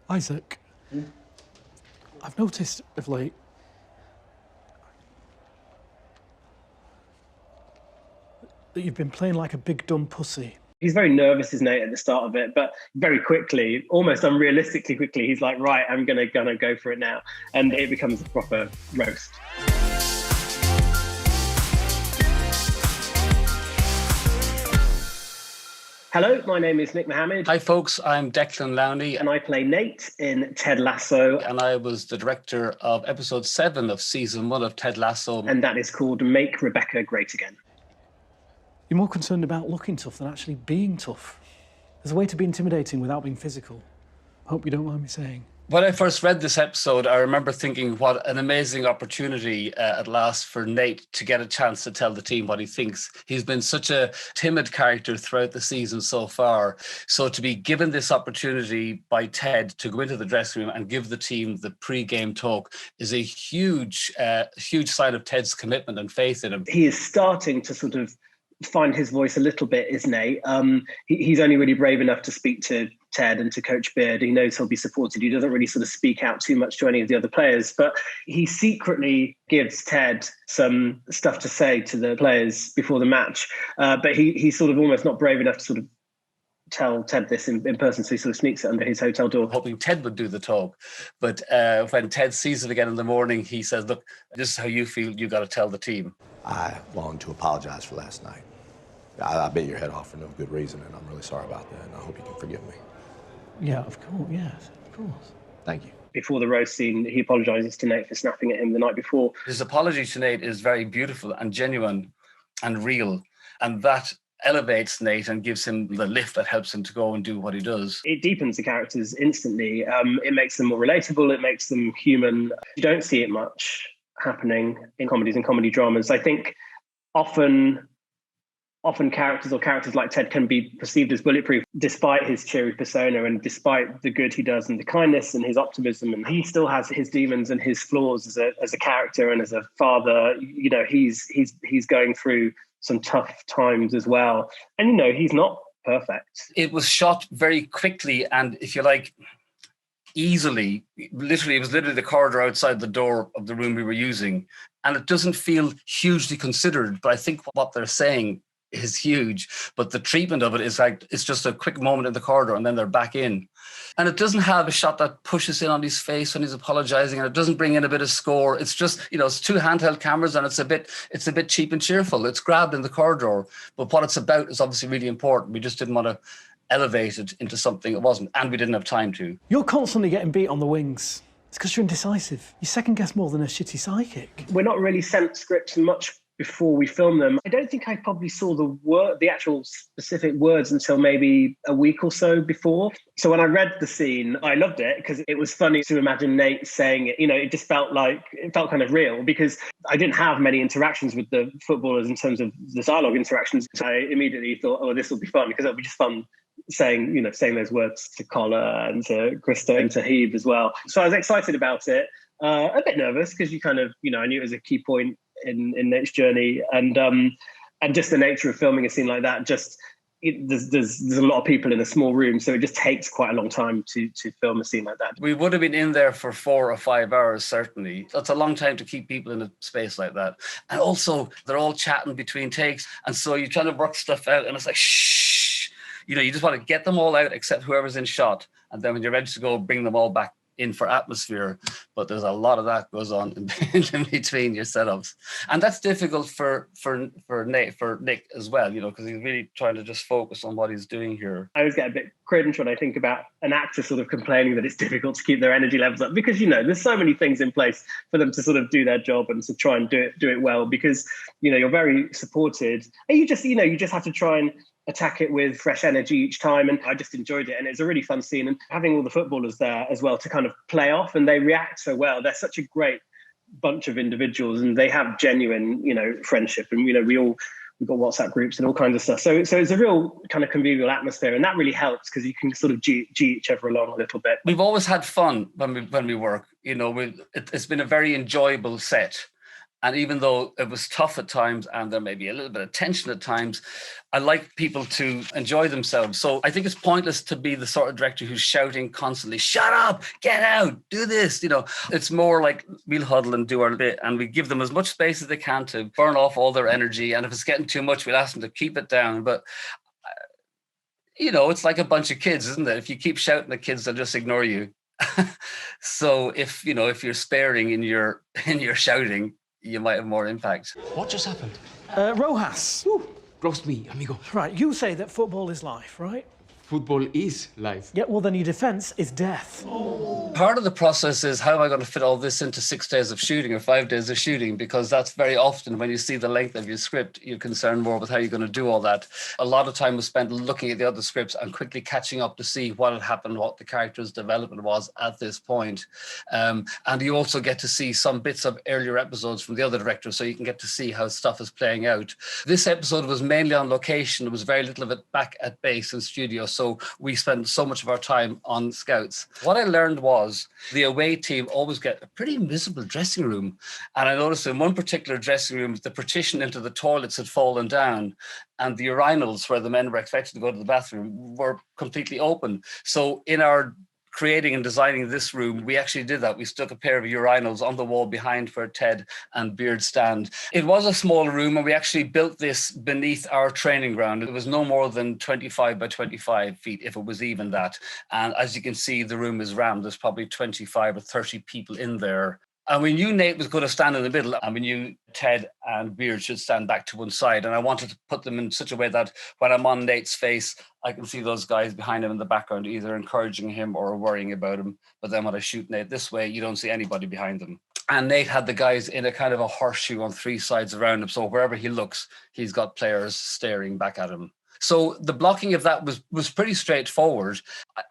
Isaac, I've noticed of late that you've been playing like a big dumb pussy. He's very nervous, isn't he, at the start of it, but very quickly, almost unrealistically quickly, he's like, right, I'm gonna go for it now. And it becomes a proper roast. Hello, my name is Nick Mohammed. Hi folks, I'm Declan Lowney. And I play Nate in Ted Lasso. And I was the director of episode 7 of season 1 of Ted Lasso. And that is called Make Rebecca Great Again. You're more concerned about looking tough than actually being tough. There's a way to be intimidating without being physical. I hope you don't mind me saying. When I first read this episode, I remember thinking what an amazing opportunity at last for Nate to get a chance to tell the team what he thinks. He's been such a timid character throughout the season so far. So to be given this opportunity by Ted to go into the dressing room and give the team the pre-game talk is a huge sign of Ted's commitment and faith in him. He is starting to sort of find his voice a little bit, isn't he? He's only really brave enough to speak to Ted and to Coach Beard. He knows he'll be supported. He doesn't really sort of speak out too much to any of the other players, but he secretly gives Ted some stuff to say to the players before the match. But he's sort of almost not brave enough to sort of tell Ted this in person, so he sort of sneaks it under his hotel door. Hoping Ted would do the talk. But when Ted sees it again in the morning, he says, look, this is how you feel. You got to tell the team. I long to apologize for last night. I bit your head off for no good reason, and I'm really sorry about that, and I hope you can forgive me. Yeah, of course, yes, of course. Thank you. Before the roast scene, he apologises to Nate for snapping at him the night before. His apology to Nate is very beautiful and genuine and real, and that elevates Nate and gives him the lift that helps him to go and do what he does. It deepens the characters instantly. It makes them more relatable. It makes them human. You don't see it much happening in comedies and comedy dramas. I think often characters like Ted can be perceived as bulletproof despite his cheery persona and despite the good he does and the kindness and his optimism. And he still has his demons and his flaws as a character and as a father. You know, he's going through some tough times as well. And, you know, he's not perfect. It was shot very quickly and, if you like, easily. It was literally the corridor outside the door of the room we were using. And it doesn't feel hugely considered, but I think what they're saying is huge. But the treatment of it is like, it's just a quick moment in the corridor and then they're back in. And it doesn't have a shot that pushes in on his face when he's apologizing, and it doesn't bring in a bit of score. It's just, you know, it's 2 handheld cameras and it's a bit cheap and cheerful. It's grabbed in the corridor, but what it's about is obviously really important. We just didn't want to elevate it into something it wasn't, and we didn't have time to. You're constantly getting beat on the wings. It's because you're indecisive. You second guess more than a shitty psychic. We're not really sent scripts much before we film them. I don't think I probably saw the actual specific words until maybe a week or so before. So when I read the scene, I loved it because it was funny to imagine Nate saying it. You know, it just felt kind of real because I didn't have many interactions with the footballers in terms of the dialogue interactions. So I immediately thought, oh, this will be fun because it'll be just fun saying those words to Collar and to Krista and to Heave as well. So I was excited about it, a bit nervous because I knew it was a key point in Nate's journey, and just the nature of filming a scene like that. There's a lot of people in a small room, so it just takes quite a long time to film a scene like that. We would have been in there for 4 or 5 hours, certainly. That's a long time to keep people in a space like that. And also, they're all chatting between takes, and so you're trying to work stuff out, and it's like, shh. You know, you just want to get them all out except whoever's in shot, and then when you're ready to go, bring them all back in for atmosphere. But there's a lot of that goes on in between your setups, and that's difficult for Nick as well, you know, because he's really trying to just focus on what he's doing here. I always get a bit cringe when I think about an actor sort of complaining that it's difficult to keep their energy levels up, because, you know, there's so many things in place for them to sort of do their job and to try and do it well, because, you know, you're very supported and you just have to try and attack it with fresh energy each time. And I just enjoyed it. And it's a really fun scene. And having all the footballers there as well to kind of play off, and they react so well. They're such a great bunch of individuals and they have genuine, you know, friendship. And, you know, we've got WhatsApp groups and all kinds of stuff. So it's a real kind of convivial atmosphere. And that really helps because you can sort of G each other along a little bit. We've always had fun when we work, you know, it's been a very enjoyable set. And even though it was tough at times and there may be a little bit of tension at times, I like people to enjoy themselves. So I think it's pointless to be the sort of director who's shouting constantly, shut up, get out, do this. It's more like we'll huddle and do our bit, and we give them as much space as they can to burn off all their energy. And if it's getting too much, we'll ask them to keep it down. But it's like a bunch of kids, isn't it? If you keep shouting at kids, they'll just ignore you. So if you're sparing in your shouting, you might have more impact. What just happened? Rojas. Ooh, roast me, amigo. Right, you say that football is life, right? Football is life. Yeah, well then your defence is death. Part of the process is, how am I going to fit all this into 6 days of shooting or 5 days of shooting? Because that's very often when you see the length of your script, you're concerned more with how you're going to do all that. A lot of time was spent looking at the other scripts and quickly catching up to see what had happened, what the character's development was at this point. And you also get to see some bits of earlier episodes from the other directors, so you can get to see how stuff is playing out. This episode was mainly on location. There was very little of it back at base in studio. So we spent so much of our time on scouts. What I learned was the away team always get a pretty miserable dressing room. And I noticed in one particular dressing room, the partition into the toilets had fallen down, and the urinals where the men were expected to go to the bathroom were completely open. So in our creating and designing this room, we actually did that. We stuck a pair of urinals on the wall behind where Ted and Beard stand. It was a small room, and we actually built this beneath our training ground. It was no more than 25 by 25 feet, if it was even that. And as you can see, the room is rammed. There's probably 25 or 30 people in there. And we knew Nate was going to stand in the middle, and we knew Ted and Beard should stand back to one side. And I wanted to put them in such a way that when I'm on Nate's face, I can see those guys behind him in the background, either encouraging him or worrying about him. But then when I shoot Nate this way, you don't see anybody behind them. And Nate had the guys in a kind of a horseshoe on 3 sides around him. So wherever he looks, he's got players staring back at him. So the blocking of that was pretty straightforward.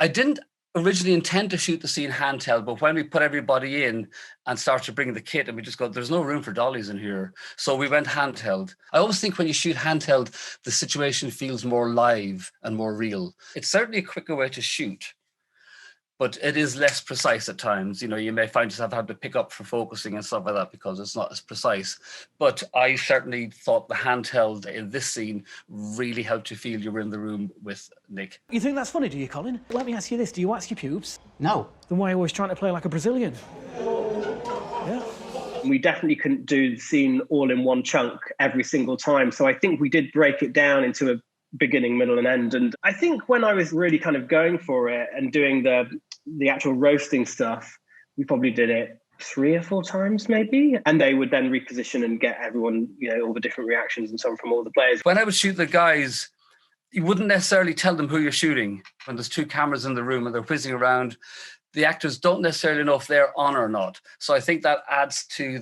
I didn't originally intend to shoot the scene handheld, but when we put everybody in and started bringing the kit, and we just go, there's no room for dollies in here. So we went handheld. I always think when you shoot handheld, the situation feels more live and more real. It's certainly a quicker way to shoot, but it is less precise at times. You may find yourself having to pick up for focusing and stuff like that because it's not as precise. But I certainly thought the handheld in this scene really helped you feel you were in the room with Nick. You think that's funny, do you, Colin? Let me ask you this, do you wax your pubes? No. Then why are you always trying to play like a Brazilian? Yeah. We definitely couldn't do the scene all in one chunk every single time. So I think we did break it down into a beginning, middle and end. And I think when I was really kind of going for it and doing the actual roasting stuff, we probably did it 3 or 4 times maybe. And they would then reposition and get everyone, all the different reactions and so on from all the players. When I would shoot the guys, you wouldn't necessarily tell them who you're shooting. When there's 2 cameras in the room and they're whizzing around, the actors don't necessarily know if they're on or not. So I think that adds to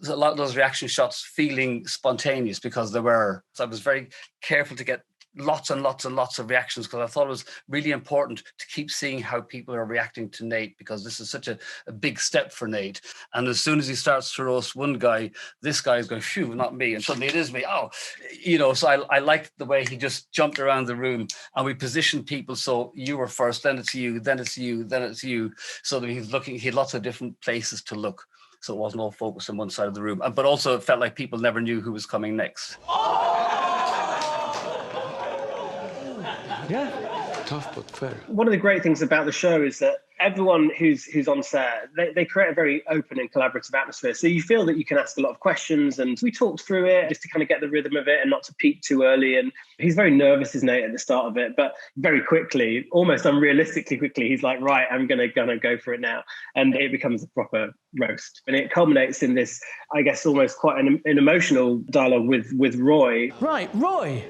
a lot of those reaction shots feeling spontaneous because they were. So I was very careful to get lots and lots and lots of reactions because I thought it was really important to keep seeing how people are reacting to Nate, because this is such a big step for Nate. And as soon as he starts to roast one guy, this guy is going, phew, not me. And suddenly it is me. So I liked the way he just jumped around the room, and we positioned people so you were first, then it's you, then it's you, then it's you. So that he had lots of different places to look. So it wasn't all focused on one side of the room. But also it felt like people never knew who was coming next. Yeah. Tough but fair. One of the great things about the show is that everyone who's on set, they create a very open and collaborative atmosphere. So you feel that you can ask a lot of questions, and we talked through it just to kind of get the rhythm of it and not to peak too early. And he's very nervous, is Nate, at the start of it, but very quickly, almost unrealistically quickly, he's like, right, I'm gonna go for it now. And it becomes a proper roast. And it culminates in this, I guess, almost quite an emotional dialogue with Roy. Right, Roy.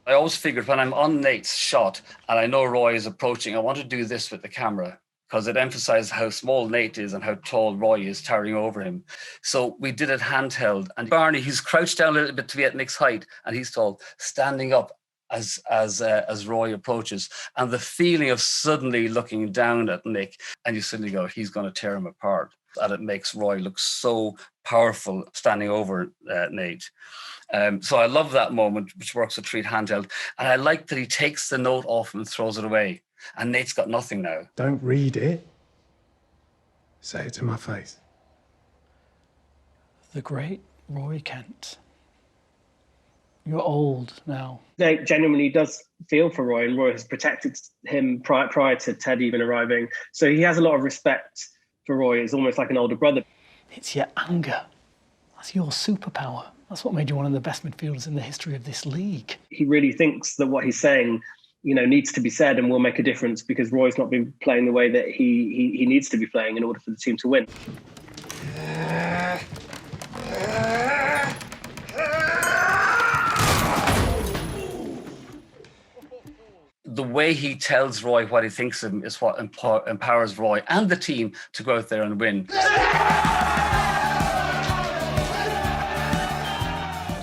I always figured when I'm on Nate's shot and I know Roy is approaching, I want to do this with the camera because it emphasizes how small Nate is and how tall Roy is towering over him. So we did it handheld. And Barney, he's crouched down a little bit to be at Nick's height, and he's tall, standing up as Roy approaches. And the feeling of suddenly looking down at Nick, and you suddenly go, he's going to tear him apart. And it makes Roy look so powerful standing over Nate. So I love that moment, which works a treat handheld. And I like that he takes the note off and throws it away. And Nate's got nothing now. Don't read it. Say it to my face. The great Roy Kent. You're old now. Nate genuinely does feel for Roy, and Roy has protected him prior to Ted even arriving. So he has a lot of respect for Roy. It's almost like an older brother. It's your anger. That's your superpower. That's what made you one of the best midfielders in the history of this league. He really thinks that what he's saying, needs to be said and will make a difference, because Roy's not been playing the way that he needs to be playing in order for the team to win. The way he tells Roy what he thinks of him is what empowers Roy and the team to go out there and win.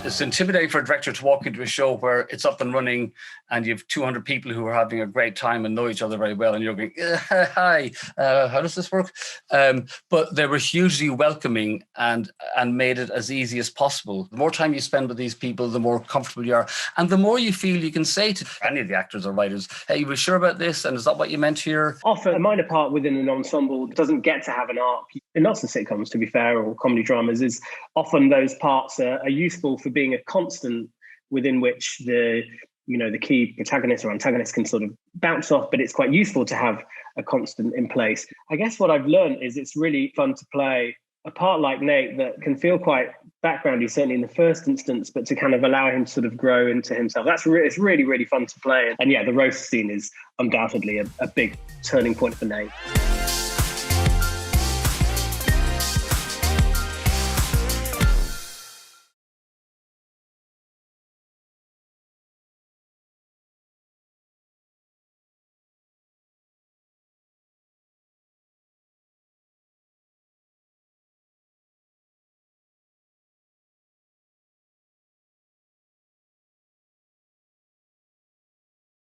It's intimidating for a director to walk into a show where it's up and running and you have 200 people who are having a great time and know each other very well, and you're going, hi, how does this work? But they were hugely welcoming and made it as easy as possible. The more time you spend with these people, the more comfortable you are, and the more you feel you can say to any of the actors or writers, hey, you were sure about this, and is that what you meant here? Often a minor part within an ensemble doesn't get to have an arc. In lots of sitcoms, to be fair, or comedy dramas, is often those parts are useful for being a constant within which the key protagonist or antagonist can sort of bounce off, but it's quite useful to have a constant in place. I guess what I've learned is it's really fun to play a part like Nate that can feel quite backgroundy, certainly in the first instance, but to kind of allow him to sort of grow into himself. It's really, really fun to play. And yeah, the roast scene is undoubtedly a big turning point for Nate.